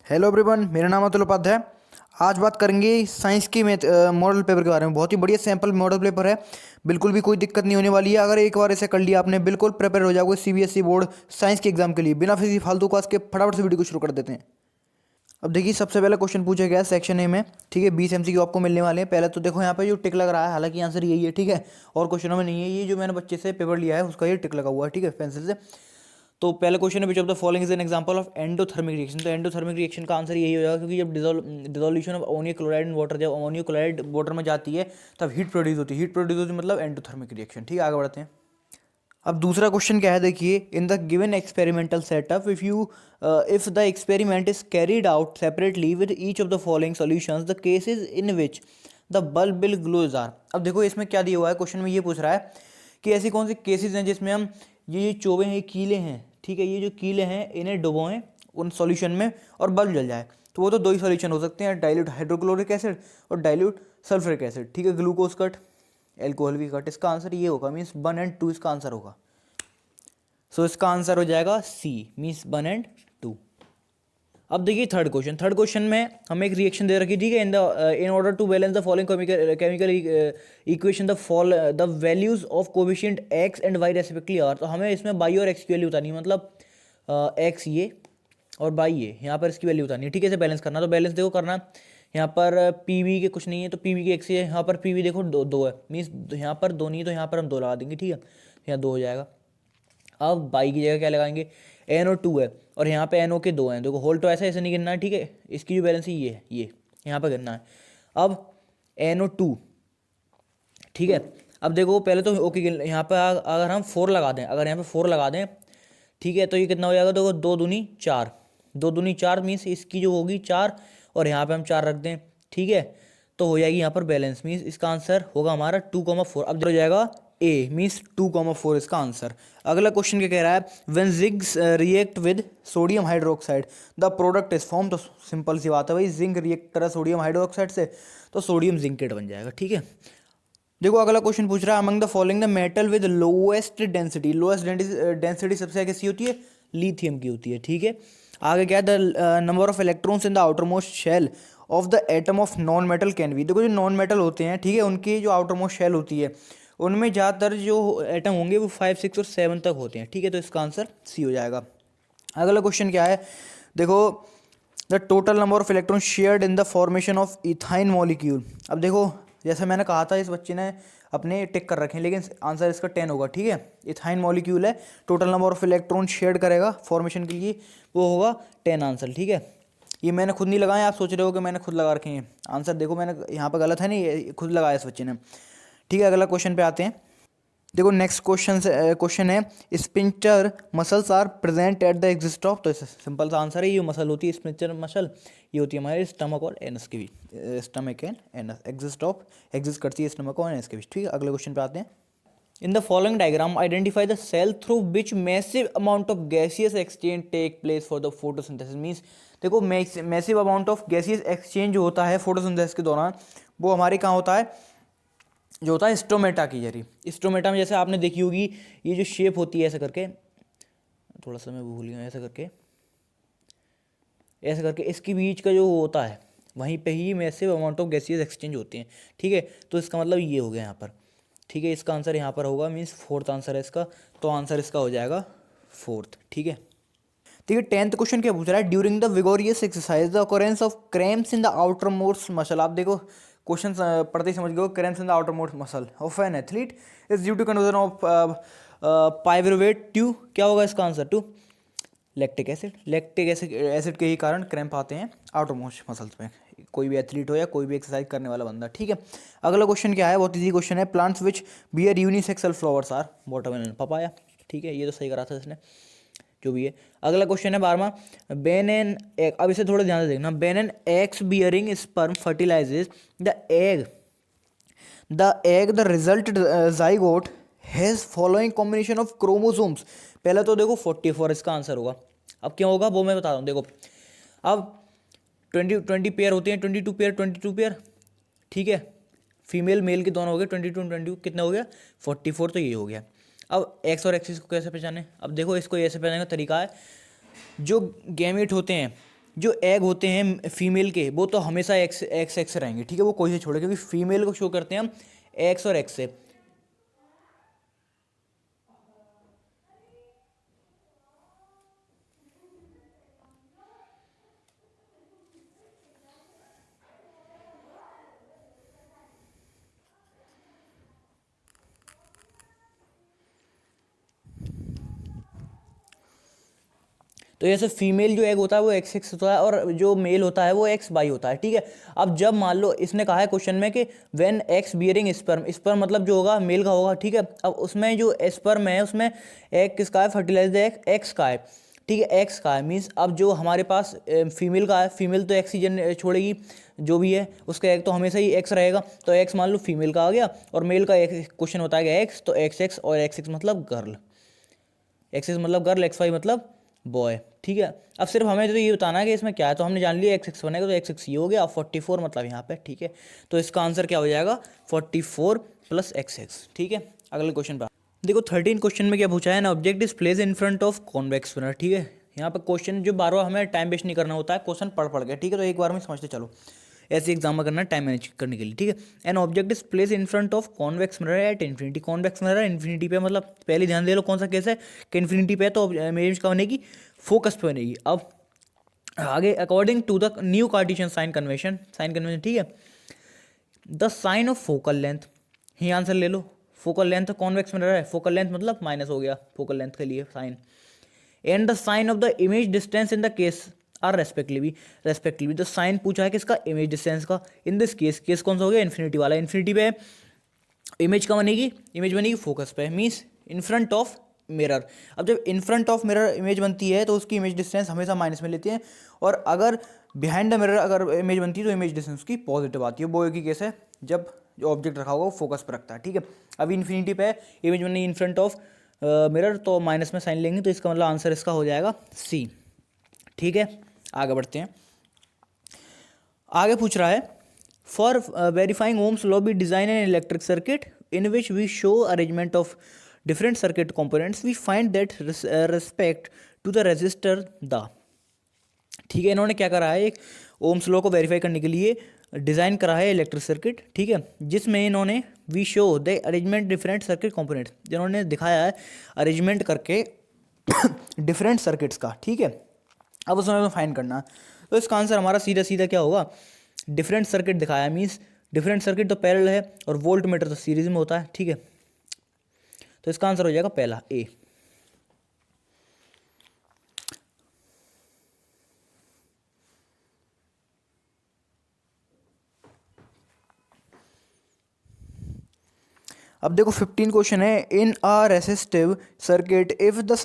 Hello everyone, मेरा नाम अतुल उपाध्याय। आज बात करेंगे साइंस की मॉडल पेपर के बारे में। बहुत ही बढ़िया सैंपल मॉडल पेपर है, बिल्कुल भी कोई दिक्कत नहीं होने वाली है। अगर एक बार इसे कर लिया आपने, बिल्कुल प्रिपेयर हो जाओगे सीबीएसई बोर्ड साइंस के एग्जाम के लिए। बिना किसी फालतू का के फटाफट से वीडियो को शुरू कर देते हैं। अब देखिए, सबसे पहले क्वेश्चन पूछा गया है सेक्शन ए में, ठीक है। 20 एमसीक्यू आपको मिलने वाले हैं। पहले तो देखो यहाँ पे जो टिक लग रहा है, हालांकि आंसर यही है, ठीक है, और क्वेश्चनों में नहीं है। ये जो मैंने बच्चे से पेपर लिया है उसका ये टिक लगा हुआ है, ठीक है, पेंसिल से। तो पहले क्वेश्चन है, which of the following is an example of endothermic reaction. तो एंडोथर्मिक रिएक्शन का आंसर यही हो जाएगा, क्योंकि जब dissolution of ammonia chloride in water, जब अमोनिया क्लोराइड वाटर में जाती है तब हीट प्रोड्यूस होती है। हीट प्रोड्यूस होती है मतलब एंडोथर्मिक रिएक्शन, ठीक है। आगे बढ़ते हैं। अब दूसरा क्वेश्चन क्या है, देखिए, in the given experimental setup if the experiment is carried out separately with each of the following solutions, the cases in which the bulb will glows are. अब देखो इसमें क्या दिया हुआ है, क्वेश्चन में ये पूछ रहा है कि ऐसी कौन सी केसेस हैं जिसमें हम ये चोवे हैं, कीले हैं, ठीक है, ये जो कीले हैं इन्हें डुबोएं उन सॉल्यूशन में और बल्ब जल जाए। तो वो तो दो ही सॉल्यूशन हो सकते हैं, डाइल्यूट हाइड्रोक्लोरिक एसिड और डाइल्यूट सल्फ्यूरिक एसिड, ठीक है। ग्लूकोज कट, एल्कोहल भी कट। इसका आंसर ये होगा, मीन्स 1 और 2 इसका आंसर होगा। सो इसका आंसर हो जाएगा सी, मीन्स 1 और 2। अब देखिए थर्ड क्वेश्चन में हमें एक रिएक्शन दे रखी, ठीक है। In order to balance the following chemical equation the values of coefficient x and y respectively are. तो हमें इसमें बाई और एक्स की वैल्यू उतारनी है, मतलब एक्स ये और बाई ये, यहाँ पर इसकी वैल्यू उतारनी है, ठीक है। इसे बैलेंस करना, तो बैलेंस देखो करना, यहाँ पर पी वी के कुछ नहीं है तो पी वी के एक्स है, यहाँ पर पी वी देखो दो है, मीन्स यहाँ पर दो नहीं, तो यहाँ पर हम 2 लगा देंगे, ठीक है, यहाँ 2 हो जाएगा। अब बाई की जगह क्या लगाएंगे, एन और 2 है, और यहाँ पे एन ओ के 2 हैं। देखो होल तो ऐसे नहीं गिनना है, ठीक है। इसकी जो बैलेंस है ये है, ये यहाँ पर गिनना है। अब एन ओ 2, ठीक है। अब देखो पहले तो ओके, यहाँ पर अगर हम 4 लगा दें, अगर यहाँ पे 4 लगा दें, ठीक है, तो ये कितना हो जाएगा, देखो 2 दूनी 4, 2 दूनी 4 मीन्स इसकी जो होगी 4, और यहाँ पे हम 4 रख दें, ठीक है, तो हो जाएगी यहाँ पर बैलेंस, मीन्स इसका आंसर होगा हमारा 2,4। अब हो जाएगा ए, मीन्स 2,4 इसका आंसर। अगला क्वेश्चन क्या कह रहा है, when zinc react with sodium hydroxide the product is form. तो सिंपल सी बात है भाई, जिंक रिएक्ट करा सोडियम हाइड्रोक्साइड से तो सोडियम जिंकेट बन जाएगा, ठीक है। देखो अगला क्वेश्चन पूछ रहा है, among the following the metal with lowest density. Lowest density सबसे आगे किसकी होती है, लिथियम की होती है, ठीक है। आगे क्या है, the number of electrons in the outermost shell of the atom of non metal can be. देखो जो नॉन मेटल होते हैं, ठीक है, उनकी जो आउटर मोस्ट शेल होती है उनमें ज़्यादातर जो एटम होंगे वो 5, 6 और 7 तक होते हैं, ठीक है। तो इसका आंसर सी हो जाएगा। अगला क्वेश्चन क्या है, देखो, the total number of electron shared in the formation of ethyne molecule. अब देखो जैसे मैंने कहा था, इस बच्चे ने अपने टिक कर रखे हैं, लेकिन आंसर इसका 10 होगा, ठीक है। इथाइन मॉलिक्यूल है, total number of electron share करेगा फॉर्मेशन के लिए, वो होगा 10 आंसर, ठीक है। ये मैंने खुद नहीं लगाया, आप सोच रहे हो कि मैंने खुद लगा रखे हैं आंसर। देखो मैंने यहाँ पर गलत है नहीं, ये खुद लगाया इस बच्चे ने, ठीक है। अगला क्वेश्चन पे आते हैं। देखो नेक्स्ट क्वेश्चन है, sphincter muscles are present at the exist of. तो सिंपल सा आंसर है, ये मसल होती है स्पिंचर मसल, ये होती है हमारे स्टमक और एनस के बीच, स्टमक एंड एनस, एग्जिस्ट करती है स्टमक और एनस के बीच, ठीक है। अगले क्वेश्चन पे आते हैं। In the following diagram identify the cell through which massive amount of gaseous exchange take place for the photosynthesis. Means देखो massive amount of gaseous exchange जो होता है फोटोसिंथेसिस के दौरान, वो हमारे कहाँ होता है, जो होता है स्टोमेटा की जरिए। स्टोमेटा में जैसे आपने देखी होगी, ये जो शेप होती है ऐसे करके, थोड़ा सा मैं भूल गया, ऐसे करके इसके बीच का जो होता है वहीं पे ही massive amount of gaseous exchange होते हैं, ठीक है। तो इसका मतलब ये हो गया यहाँ पर, ठीक है। इसका आंसर यहाँ पर होगा, मीन्स 4th आंसर है इसका, तो आंसर इसका हो जाएगा 4th, ठीक है। ठीक है। 10th क्वेश्चन क्या पूछ रहा है, during the vigorous exercise the occurrence of cramps in the outermost muscle. आप देखो क्वेश्चन पढ़ते ही समझ गए, cramps in the outermost muscle of an athlete is due to conversion of pyruvate to, क्या होगा इसका answer, to lactic acid. Lactic acid के ही कारण क्रैम्प आते हैं आउटर मोस्ट मसल्स में, कोई भी एथलीट हो या कोई भी एक्सरसाइज करने वाला बंदा, ठीक है। अगला क्वेश्चन क्या है, बहुत ईजी क्वेश्चन है, plants which bear unisexual flowers are watermelon, papaya, ठीक है। ये तो सही करा था इसने, जो भी है। अगला क्वेश्चन है 12वां, बेन एन एग। अब इसे थोड़ा ध्यान से देखना, when an eggs bearing sperm fertilizes the result zygote has following combination of chromosomes. पहले तो देखो 44 इसका आंसर होगा। अब क्या होगा वो मैं बता रहा हूँ, देखो अब 20 पेयर होते हैं, 22 पेयर, ठीक है। फीमेल मेल के दोनों हो गए 22 22, कितना हो गया 44, तो ये हो गया। अब एक्स और एक्सिस को कैसे पहचाने, अब देखो इसको ऐसे पहचानने का तरीका है, जो गैमेट होते हैं जो एग होते हैं फीमेल के वो तो हमेशा एक्स एक्स एक्स रहेंगे, ठीक है, वो कोई से छोड़े, क्योंकि फीमेल को शो करते हैं हम एक्स और एक्स से। तो जैसे फीमेल जो एग होता है वो एक्स एक्स होता है और जो मेल होता है वो एक्स वाई होता है, ठीक है। अब जब मान लो इसने कहा है क्वेश्चन में कि when x bearing sperm, sperm मतलब जो होगा मेल का होगा, ठीक है। अब उसमें जो स्पर्म है उसमें एग किसका है, फर्टिलाइज्ड एग एक्स का है, ठीक है, एक्स का है। मीन्स अब जो हमारे पास फीमेल का है, फीमेल तो एक्स ही छोड़ेगी जो भी है, उसका एग तो हमेशा ही एक्स रहेगा, तो एक्स मान लो फीमेल का आ गया, और मेल का एक क्वेश्चन होता है एक्स, तो एक्स एक्स और एक्स एक्स मतलब गर्ल, एक्स एक्स मतलब गर्ल, एक्स वाई मतलब बॉय, ठीक है। अब सिर्फ हमें तो ये बताना है कि इसमें क्या है, तो हमने जान लिया एक्स एक्स बनेगा, तो एक्स एक्स ये हो गया, अब 44 मतलब यहाँ पे, ठीक है। तो इसका आंसर क्या हो जाएगा, 44 प्लस एक्स एक्स, ठीक है। अगले क्वेश्चन पर देखो, 13 क्वेश्चन में क्या पूछा है ना, object is place in front of convex mirror, ठीक है। यहाँ पर क्वेश्चन जो बार बार हमें टाइम वेस्ट नहीं करना होता है, क्वेश्चन पढ़ के, ठीक है, तो एक बार में समझते चलो, ऐसे एग्जाम में करना है टाइम मैनेज करने के लिए, ठीक है। An object is place in front of convex mirror at infinity, convex mirror infinity पे, मतलब पहले ध्यान दे लो कौन सा केस है कि इन्फिनिटी पे, तो इमेज का बनेगी फोकस पे बनेगी। अब आगे according to the new Cartesian sign convention, ठीक है, the sign of focal length, ही आंसर ले लो, फोकल लेंथ कॉन्वेक्स मिरर है, फोकल लेंथ मतलब माइनस हो गया फोकल लेंथ के लिए sign, and the sign of the image distance in the case are respectively the sign पूछा है किसका, इमेज डिस्टेंस का। इन दिस केस कौन सा हो गया, इन्फिनिटी वाला, इन्फिनिटी पे इमेज का बनेगी, इमेज बनेगी फोकस पे, means in front of mirror. अब जब in front of mirror image बनती है तो उसकी इमेज डिस्टेंस हमेशा माइनस में लेती है, और अगर बिहाइंड द मिरर अगर इमेज बनती है तो इमेज डिस्टेंस की पॉजिटिव आती है। वो एक ही केस है जब जो ऑब्जेक्ट रखा होगा वो फोकस पर रखता है, ठीक है। अब इन्फिनिटी पे इमेज बनेगी इन फ्रंट ऑफ मिरर, तो माइनस में साइन लेंगे, तो इसका मतलब आंसर इसका हो जाएगा सी, ठीक है। आगे बढ़ते हैं, आगे पूछ रहा है for verifying Ohm's law be design an electric circuit in which we show arrangement of different circuit components we find that respect to the register the, ठीक है। इन्होंने क्या करा है, एक ओम्स लॉ को वेरीफाई करने के लिए डिज़ाइन करा है इलेक्ट्रिक सर्किट, ठीक है, जिसमें इन्होंने we show the arrangement different circuit components, जिन्होंने दिखाया है अरेंजमेंट करके डिफरेंट सर्किट्स का, ठीक है। अब उसमें हमें फाइंड करना, तो इसका आंसर हमारा सीधा सीधा क्या होगा, डिफरेंट सर्किट दिखाया, मीन्स डिफरेंट सर्किट तो पैरेलल है और वोल्ट मीटर तो सीरीज में होता है, ठीक है। तो इसका आंसर हो जाएगा पहला ए। अब देखो 15 क्वेश्चन है, in a resistive circuit if the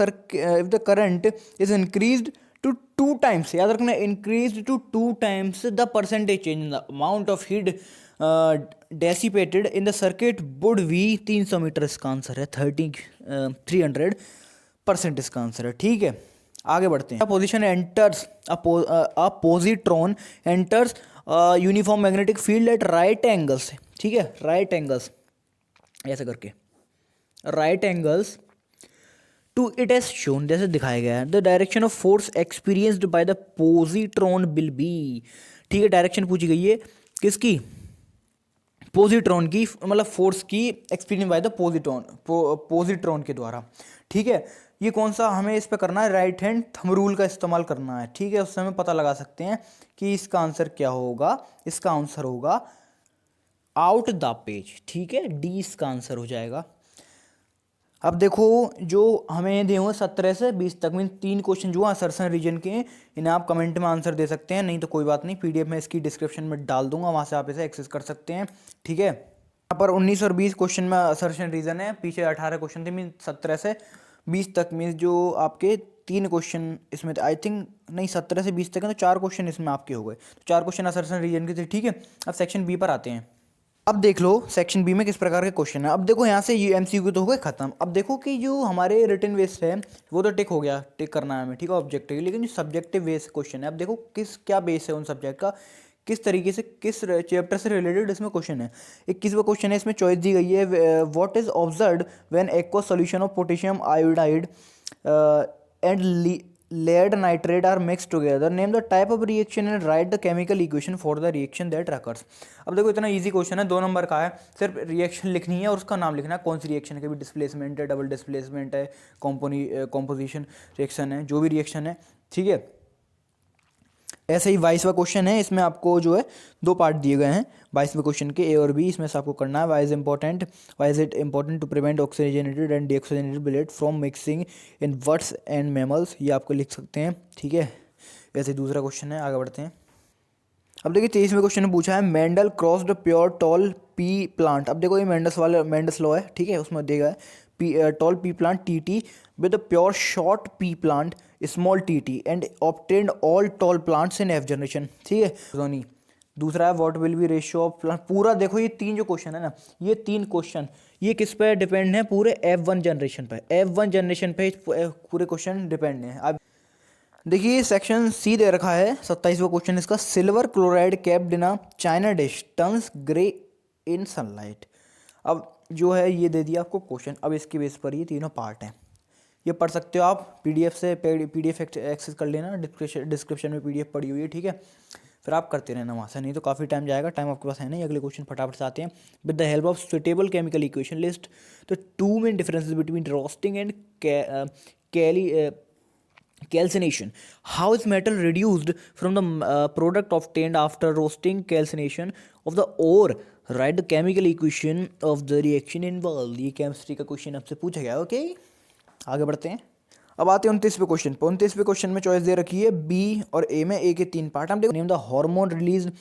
current is increased to 2 times, याद रखना increased to 2 times the percentage change in the amount of heat dissipated in the circuit would be, 300 meter इसका answer है, 300% इसका answer है, ठीक है। आगे बढ़ते हैं, position enters a positron enters uniform magnetic field at right angles, ठीक है, राइट एंगल्स ऐसे करके, right angles to it as shown, जैसे दिखाया गया है, the direction of force experienced by the positron will be, ठीक है। डायरेक्शन पूछी गई है किसकी, पोजिट्रॉन की, मतलब फोर्स की एक्सपीरियंस बाय द पोजिट्रॉन के द्वारा, ठीक है। ये कौन सा हमें इस पे करना है, राइट हैंड थंब रूल का इस्तेमाल करना है, ठीक है। उससे हमें पता लगा सकते हैं कि इसका आंसर क्या होगा, इसका आंसर होगा आउट द पेज, ठीक है, डी इसका आंसर हो जाएगा। अब देखो जो हमें दिए हुए 17 से 20 तक में 3 क्वेश्चन जो असर्शन रीजन के, इन्हें आप कमेंट में आंसर दे सकते हैं, नहीं तो कोई बात नहीं, पीडीएफ में इसकी डिस्क्रिप्शन में डाल दूंगा, वहाँ से आप इसे एक्सेस कर सकते हैं, ठीक है। यहाँ पर 19 और 20 क्वेश्चन में असर्शन रीजन है, पीछे 18 क्वेश्चन थे, मीन 17 से 20 तक, मीन जो आपके 3 क्वेश्चन इसमें आई थिंक नहीं 17 से 20 तक है, तो 4 क्वेश्चन इसमें आपके हो गए, तो 4 क्वेश्चन असर्शन रीजन के थे, ठीक है। अब सेक्शन बी पर आते हैं। अब देख लो सेक्शन बी में किस प्रकार के क्वेश्चन है। अब देखो यहाँ से ये एमसीक्यू तो हो गए खत्म। अब देखो कि जो हमारे रिटन वेस्ट है वो तो टिक हो गया, टिक करना है हमें, ठीक है, ऑब्जेक्टिव, लेकिन जो सब्जेक्टिव बेस क्वेश्चन है, अब देखो किस क्या बेस है उन सब्जेक्ट का, किस तरीके से किस चैप्टर से रिलेटेड इसमें क्वेश्चन है। 21वां क्वेश्चन है, इसमें चॉइस दी गई है, what is observed when aqueous solution of potassium iodide and lead nitrate are mixed together, name the type of reaction and write the chemical equation for the reaction that occurs। अब देखो इतना easy question है, 2 number का है, सिर्फ reaction लिखनी है और उसका नाम लिखना है, कौन सी रिएक्शन है, कभी डिस्प्लेसमेंट है, डबल डिस्प्लेसमेंट है, कॉम्पोजिशन रिएक्शन है, जो भी रिएक्शन है, ठीक है। ऐसे ही 22वां क्वेश्चन है, इसमें आपको जो है 2 पार्ट दिए गए हैं 22वें क्वेश्चन के, ए और बी। इसमें से आपको करना है why is it important to prevent oxygenated and deoxygenated blood from mixing in birds and mammals, ये आपको लिख सकते हैं, ठीक है। ऐसे दूसरा क्वेश्चन है, आगे बढ़ते हैं। अब देखिए 23वें क्वेश्चन में पूछा है Mendel crossed pure tall P plant. अब देखो ये मेंडस लॉ है, ठीक है, उसमें दिया है P toll P plant TT with pure short P plant small TT and obtained all tall plants in F generation, ठीक है सोनी। दूसरा है what will be ratio of plant. पूरा देखो ये 3 जो क्वेश्चन है ना, ये 3 क्वेश्चन ये किस पे डिपेंड है, पूरे F1 जनरेशन पे, F1 जनरेशन पे पूरे क्वेश्चन डिपेंड है। अब देखिए सेक्शन सी दे रखा है 27वां क्वेश्चन इसका, silver chloride capped in a China dish turns grey in sunlight. अब जो है ये दे दिया आपको क्वेश्चन, अब इसके बेस पर ये तीनों पार्ट हैं, ये पढ़ सकते हो आप पीडीएफ से, पीडीएफ एक्सेस कर लेना, डिस्क्रिप्शन में पीडीएफ पड़ी हुई है, ठीक है। फिर आप करते रहना वहाँ से, नहीं तो काफ़ी टाइम जाएगा, टाइम आपके पास है नहीं। अगले क्वेश्चन फटाफट से आते हैं। With the help of suitable chemical equation list the 2 main differences between roasting and calcination, how is metal reduced from the product obtained after roasting? Calcination of the ore, write the chemical equation of the reaction involved। ये chemistry का question आपसे पूछा गया, okay. आगे बढ़ते हैं, अब आते हैं 29वें क्वेश्चन पर। 29वें क्वेश्चन में चॉइस दे रखी है बी और ए में, ए के 3 पार्ट। हम देखो name the hormone release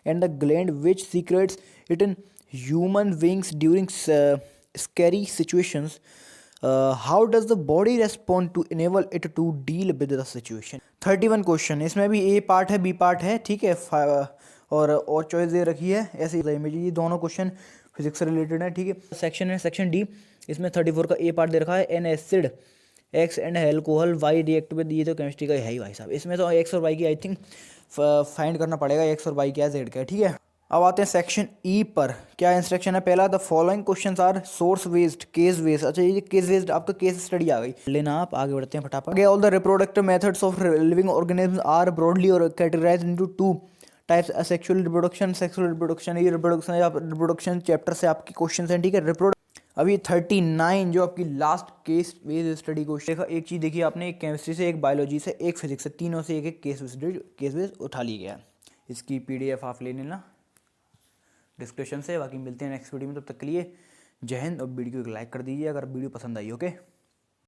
and the gland which secretes it in human beings during scary situations, how does the body respond to enable it to deal with the situation. 31 question, इसमें भी A part है B part है, ठीक है। और choice दे रखी है ऐसे इमेज, ये दोनों क्वेश्चन फिजिक्स से रिलेटेड है, ठीक है। सेक्शन है सेक्शन डी, इसमें 34 का ए पार्ट दे रखा है, an acid X and alcohol Y react with, ये तो केमिस्ट्री का है ही भाई साहब। इसमें तो एक्स और वाई की आई थिंक फाइंड करना पड़ेगा, एक्स और वाई क्या है, जेड क्या है, ठीक है। अब आते हैं सेक्शन ई पर, क्या इंस्ट्रक्शन है। पहला, the following questions are source based case based. अच्छा ये केस बेस्ड, आपका केस स्टडी आ गई, लेना आप। आगे बढ़ते हैं फटाफट। आगे, all the reproductive methods of living organism are broadly और categorized into 2 types, asexual reproduction, sexual reproduction. ये रिप्रोडक्शन चैप्टर से आपकी क्वेश्चन हैं, ठीक है। अभी 39 जो आपकी last case based study question देखा, एक चीज़ देखी आपने, एक केमिस्ट्री से, एक बायोलॉजी से, एक फिजिक्स से, तीनों से एक एक केस बेस्ड उठा लिया गया। इसकी पीडीएफ आप ले लेना डिस्क्रिप्शन से। बाकी मिलते हैं नेक्स्ट वीडियो में, तब तक के लिए जय हिंद। और वीडियो को लाइक कर दीजिए अगर वीडियो पसंद आई, ओके।